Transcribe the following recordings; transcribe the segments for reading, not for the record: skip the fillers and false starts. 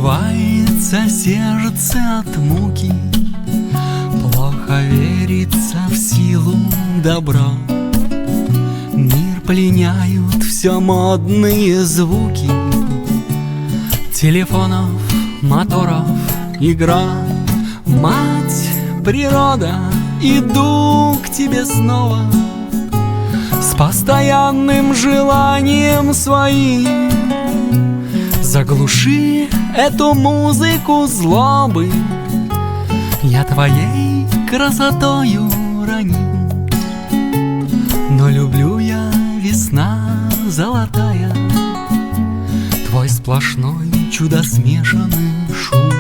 Разрывается сердце от муки, плохо верится в силу добра. Мир пленяют все модные звуки телефонов, моторов, игра. Мать природа, иду к тебе снова с постоянным желанием своим. Заглуши эту музыку злобы, я твоей красотою раним. Но люблю я, весна золотая, твой сплошной чудо-смешанный шум.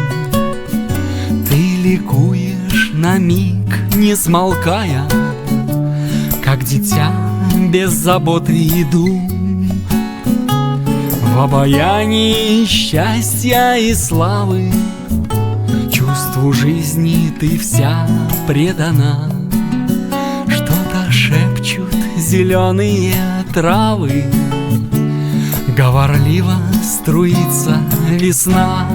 Ты ликуешь на миг, не смолкая, как дитя без заботы и дум. В обаянии счастья и славы чувству жизни ты вся предана. Что-то шепчут зеленые травы, говорливо струится весна.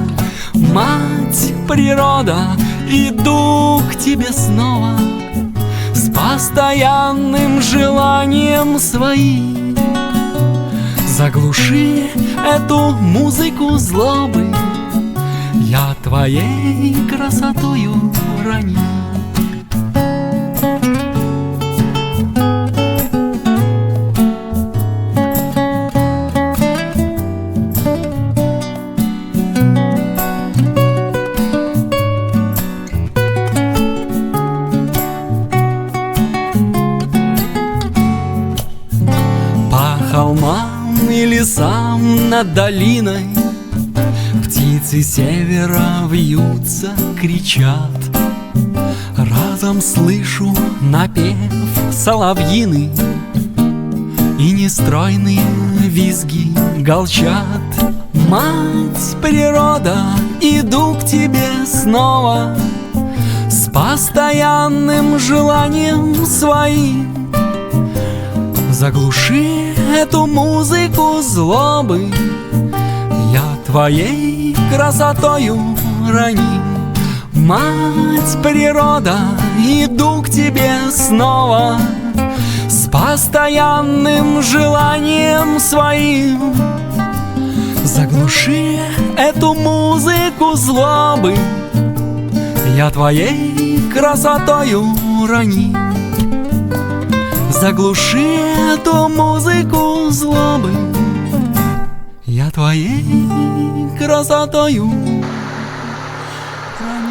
Мать природа, иду к тебе снова с постоянным желанием своим. Заглуши эту музыку злобы, я твоей красотою раним. По холмам и лесам над долиной птицы севера вьются, кричат. Разом слышу напев соловьиный, и нестройные визги галчат. Мать природа, иду к тебе снова с постоянным желанием своим. Заглуши эту музыку злобы, я твоей красотою раним. Мать природа, иду к тебе снова с постоянным желанием своим. Заглуши эту музыку злобы, я твоей красотою раним. Заглуши эту музыку злобы, я твоей красотою раним.